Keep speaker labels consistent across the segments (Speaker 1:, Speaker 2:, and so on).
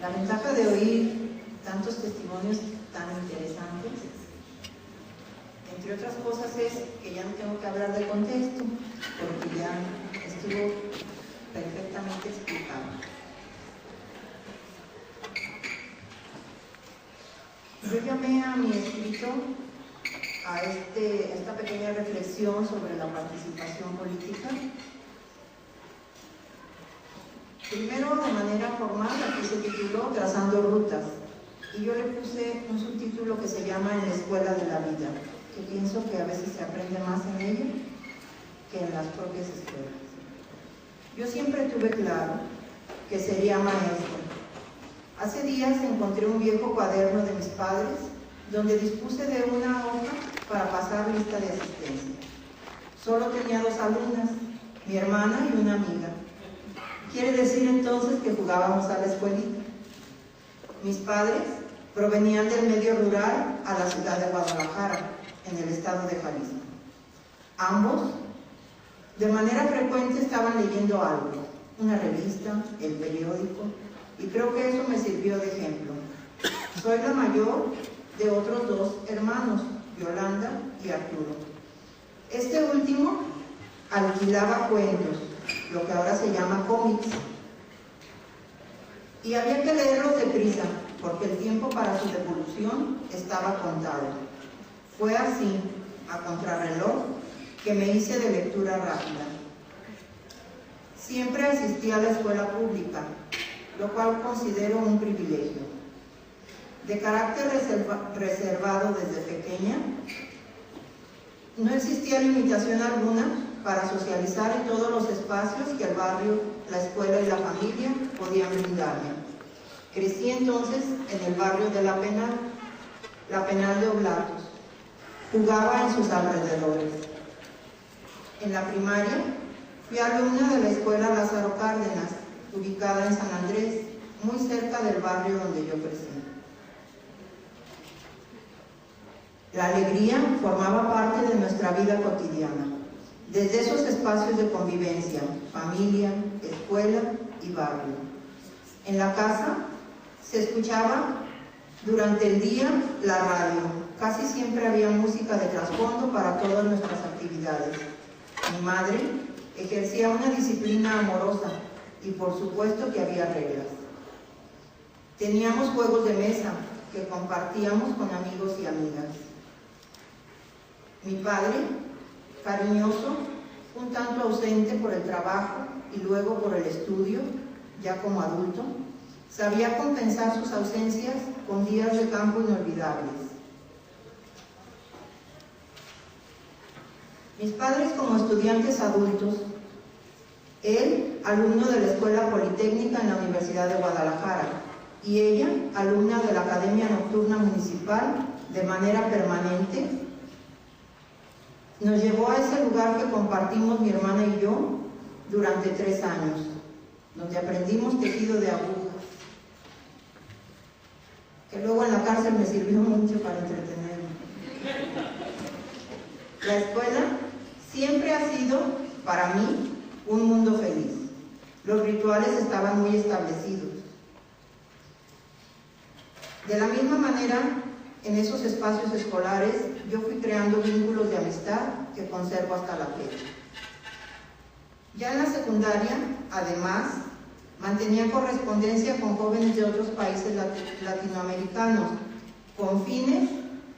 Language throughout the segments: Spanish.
Speaker 1: La ventaja de oír tantos testimonios tan interesantes, entre otras cosas, es que ya no tengo que hablar del contexto, porque ya estuvo perfectamente explicado. Yo llamé a mi escrito a esta pequeña reflexión sobre la participación política. Primero, de manera formal, aquí se tituló Trazando Rutas, y yo le puse un subtítulo que se llama En la Escuela de la Vida, que pienso que a veces se aprende más en ella que en las propias escuelas. Yo siempre tuve claro que sería maestro. Hace días encontré un viejo cuaderno de mis padres donde dispuse de una hoja para pasar lista de asistencia. Solo tenía 2 alumnas, mi hermana y una amiga. Quiere decir entonces que jugábamos a la escuelita. Mis padres provenían del medio rural a la ciudad de Guadalajara, en el estado de Jalisco. Ambos, de manera frecuente, estaban leyendo algo, una revista, el periódico, y creo que eso me sirvió de ejemplo. Soy la mayor de otros 2 hermanos, Yolanda y Arturo. Este último alquilaba cuentos, lo que ahora se llama cómics, y había que leerlos deprisa, porque el tiempo para su devolución estaba contado. Fue así, a contrarreloj, que me hice de lectura rápida. Siempre asistí a la escuela pública, lo cual considero un privilegio. De carácter reservado desde pequeña, no existía limitación alguna para socializar en todos los espacios que el barrio, la escuela y la familia podían brindarme. Crecí entonces en el barrio de La Penal de Oblatos. Jugaba en sus alrededores. En la primaria fui alumna de la escuela Lázaro Cárdenas, ubicada en San Andrés, muy cerca del barrio donde yo crecí. La alegría formaba parte de nuestra vida cotidiana, desde esos espacios de convivencia, familia, escuela y barrio. En la casa se escuchaba durante el día la radio. Casi siempre había música de trasfondo para todas nuestras actividades. Mi madre ejercía una disciplina amorosa y por supuesto que había reglas. Teníamos juegos de mesa que compartíamos con amigos y amigas. Mi padre, cariñoso, un tanto ausente por el trabajo y luego por el estudio, ya como adulto, sabía compensar sus ausencias con días de campo inolvidables. Mis padres como estudiantes adultos, él, alumno de la Escuela Politécnica en la Universidad de Guadalajara, y ella, alumna de la Academia Nocturna Municipal de manera permanente, nos llevó a ese lugar que compartimos mi hermana y yo durante 3 años, donde aprendimos tejido de agujas, que luego en la cárcel me sirvió mucho para entretenerme. La escuela siempre ha sido, para mí, un mundo feliz. Los rituales estaban muy establecidos. De la misma manera, en esos espacios escolares, yo fui creando vínculos de amistad que conservo hasta la fecha. Ya en la secundaria, además, mantenía correspondencia con jóvenes de otros países latinoamericanos, con fines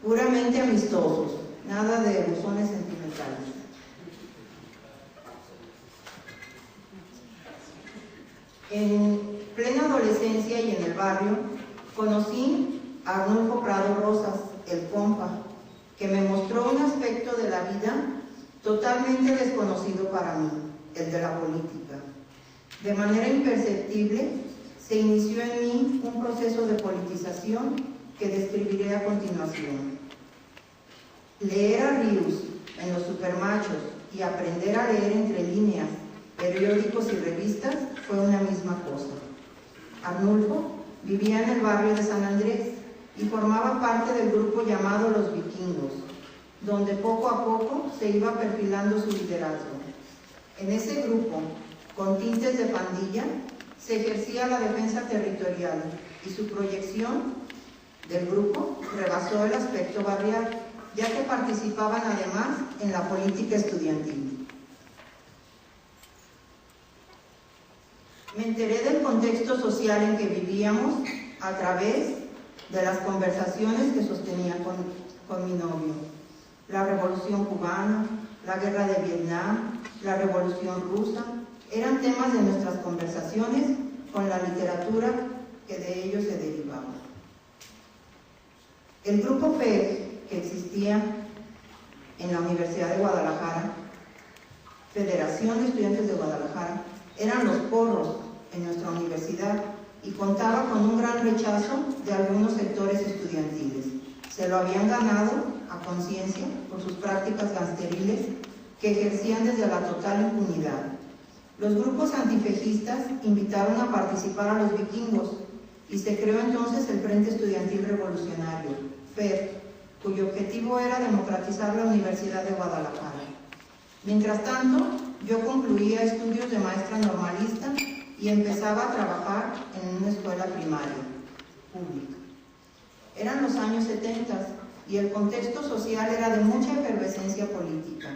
Speaker 1: puramente amistosos, nada de buzones sentimentales. En plena adolescencia y en el barrio, conocí a Arnulfo Prado Rosas, el compa, que me mostró un aspecto de la vida totalmente desconocido para mí, el de la política. De manera imperceptible, se inició en mí un proceso de politización que describiré a continuación. Leer a Ríos en los supermachos y aprender a leer entre líneas, periódicos y revistas fue una misma cosa. Arnulfo vivía en el barrio de San Andrés y formaba parte del grupo llamado Los Vikingos, donde poco a poco se iba perfilando su liderazgo. En ese grupo, con tintes de pandilla, se ejercía la defensa territorial y su proyección del grupo rebasó el aspecto barrial, ya que participaban además en la política estudiantil. Me enteré del contexto social en que vivíamos a través de las conversaciones que sostenía con mi novio. La revolución cubana, la guerra de Vietnam, la revolución rusa, eran temas de nuestras conversaciones con la literatura que de ellos se derivaba. El grupo FEG que existía en la Universidad de Guadalajara, Federación de Estudiantes de Guadalajara, eran los porros en nuestra universidad y contaba con un gran rechazo de algunos sectores estudiantiles. Se lo habían ganado a conciencia por sus prácticas gangsteriles que ejercían desde la total impunidad. Los grupos antifejistas invitaron a participar a los vikingos y se creó entonces el Frente Estudiantil Revolucionario, FER, cuyo objetivo era democratizar la Universidad de Guadalajara. Mientras tanto, yo concluía estudios de maestra normalista y empezaba a trabajar en una escuela primaria pública. Eran los años 70 y el contexto social era de mucha efervescencia política.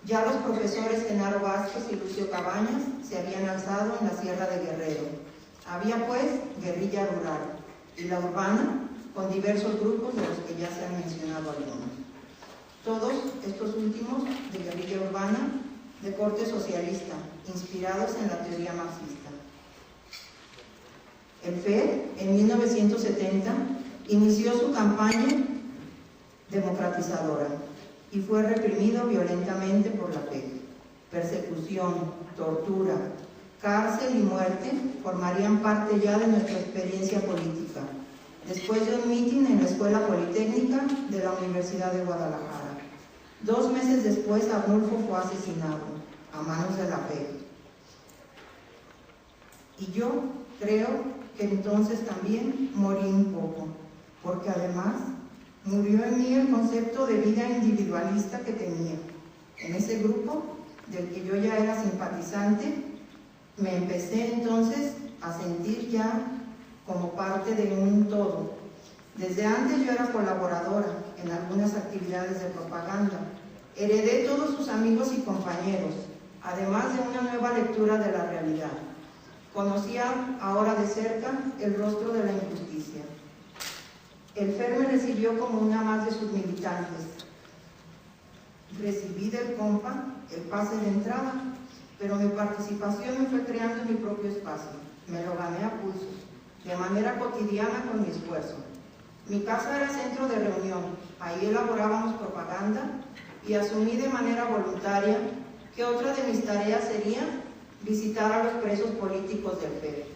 Speaker 1: Ya los profesores Genaro Vázquez y Lucio Cabañas se habían alzado en la Sierra de Guerrero. Había pues guerrilla rural y la urbana con diversos grupos de los que ya se han mencionado algunos. Todos estos últimos de guerrilla urbana de corte socialista, inspirados en la teoría marxista. El FED, en 1970, inició su campaña democratizadora y fue reprimido violentamente por la PEG. Persecución, tortura, cárcel y muerte formarían parte ya de nuestra experiencia política, después de un mitin en la Escuela Politécnica de la Universidad de Guadalajara. 2 meses después, Arnulfo fue asesinado a manos de la PEG. Y yo creo que entonces también morí un poco, porque además murió en mí el concepto de vida individualista que tenía. En ese grupo, del que yo ya era simpatizante, me empecé entonces a sentir ya como parte de un todo. Desde antes yo era colaboradora en algunas actividades de propaganda. Heredé todos sus amigos y compañeros, además de una nueva lectura de la realidad. Conocía ahora de cerca el rostro de la injusticia. El FER me recibió como una más de sus militantes. Recibí del compa el pase de entrada, pero mi participación me fue creando mi propio espacio. Me lo gané a pulsos, de manera cotidiana con mi esfuerzo. Mi casa era centro de reunión, ahí elaborábamos propaganda y asumí de manera voluntaria que otra de mis tareas sería visitar a los presos políticos del FER.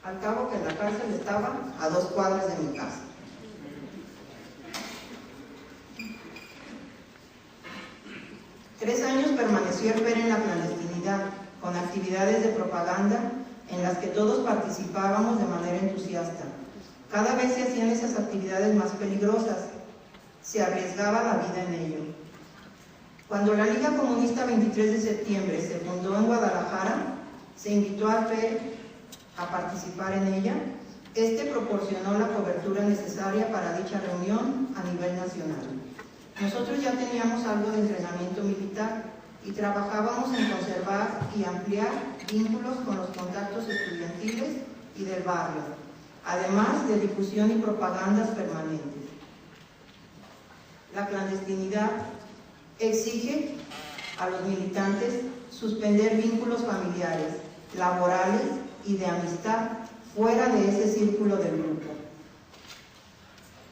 Speaker 1: Al cabo que la cárcel estaba a 2 cuadras de mi casa. Tres años permaneció el FER en la clandestinidad, con actividades de propaganda en las que todos participábamos de manera entusiasta. Cada vez se hacían esas actividades más peligrosas, se arriesgaba la vida en ello. Cuando la Liga Comunista 23 de septiembre se fundó en Guadalajara, se invitó al FER a participar en ella. Este proporcionó la cobertura necesaria para dicha reunión a nivel nacional. Nosotros ya teníamos algo de entrenamiento militar y trabajábamos en conservar y ampliar vínculos con los contactos estudiantiles y del barrio, además de difusión y propagandas permanentes. La clandestinidad exige a los militantes suspender vínculos familiares, laborales y de amistad fuera de ese círculo del grupo.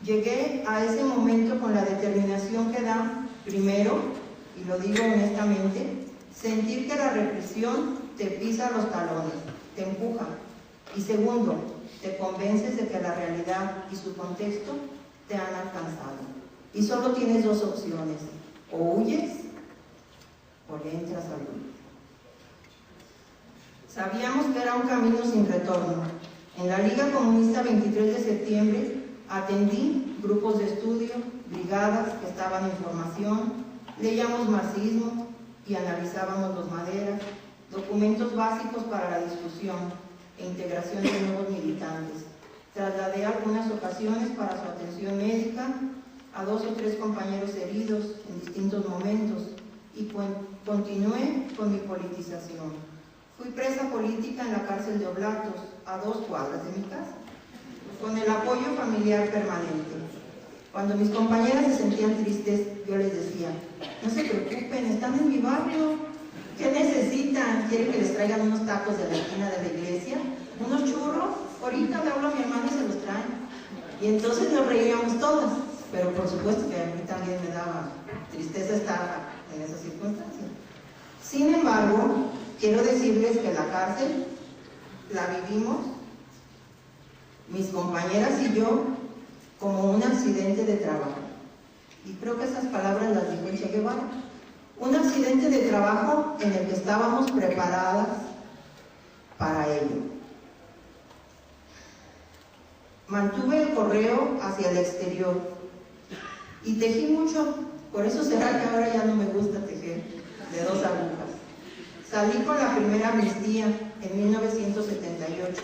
Speaker 1: Llegué a ese momento con la determinación que da, primero, y lo digo honestamente, sentir que la represión te pisa los talones, te empuja, y segundo, te convences de que la realidad y su contexto te han alcanzado. Y solo tienes 2 opciones, o huyes o le entras al grupo. Sabíamos que era un camino sin retorno. En la Liga Comunista 23 de septiembre atendí grupos de estudio, brigadas que estaban en formación, leíamos marxismo y analizábamos los Maderas, documentos básicos para la discusión, e integración de nuevos militantes. Trasladé algunas ocasiones para su atención médica a 2 o 3 compañeros heridos en distintos momentos y continué con mi politización. Fui presa política en la cárcel de Oblatos, a 2 cuadras de mi casa, con el apoyo familiar permanente. Cuando mis compañeras se sentían tristes, yo les decía: no se preocupen, están en mi barrio, ¿qué necesitan? ¿Quieren que les traigan unos tacos de la esquina de la iglesia? ¿Unos churros? Ahorita le hablo a mi hermano y se los traen. Y entonces nos reíamos todas, pero por supuesto que a mí también me daba tristeza estar en esas circunstancias. Sin embargo, quiero decirles que la cárcel la vivimos, mis compañeras y yo, como un accidente de trabajo. Y creo que esas palabras las dijo Che Guevara. Un accidente de trabajo en el que estábamos preparadas para ello. Mantuve el correo hacia el exterior y tejí mucho, por eso será que ahora ya no me gusta tejer de 2 agujas. Salí con la primera amnistía en 1978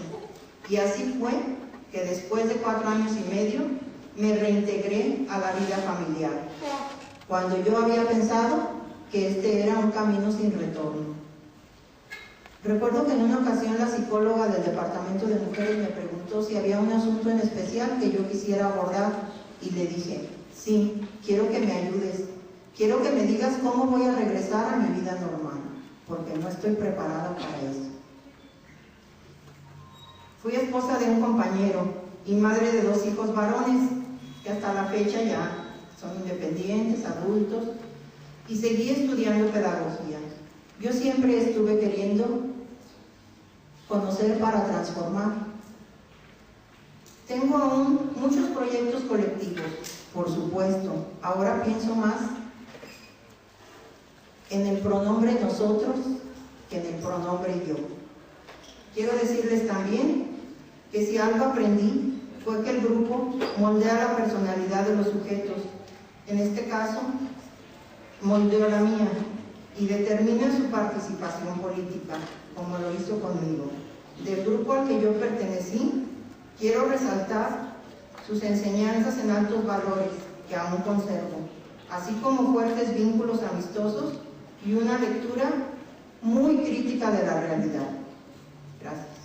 Speaker 1: y así fue que después de 4 años y medio me reintegré a la vida familiar, cuando yo había pensado que este era un camino sin retorno. Recuerdo que en una ocasión la psicóloga del departamento de mujeres me preguntó si había un asunto en especial que yo quisiera abordar y le dije: sí, quiero que me ayudes, quiero que me digas cómo voy a regresar a mi vida normal, porque no estoy preparada para eso. Fui esposa de un compañero y madre de 2 hijos varones, que hasta la fecha ya son independientes, adultos, y seguí estudiando pedagogía. Yo siempre estuve queriendo conocer para transformar. Tengo aún muchos proyectos colectivos, por supuesto. Ahora pienso más en el pronombre nosotros que en el pronombre yo. Quiero decirles también que si algo aprendí fue que el grupo moldea la personalidad de los sujetos. En este caso, moldeó la mía y determina su participación política, como lo hizo conmigo. Del grupo al que yo pertenecí, quiero resaltar sus enseñanzas en altos valores que aún conservo, así como fuertes vínculos amistosos y una lectura muy crítica de la realidad. Gracias.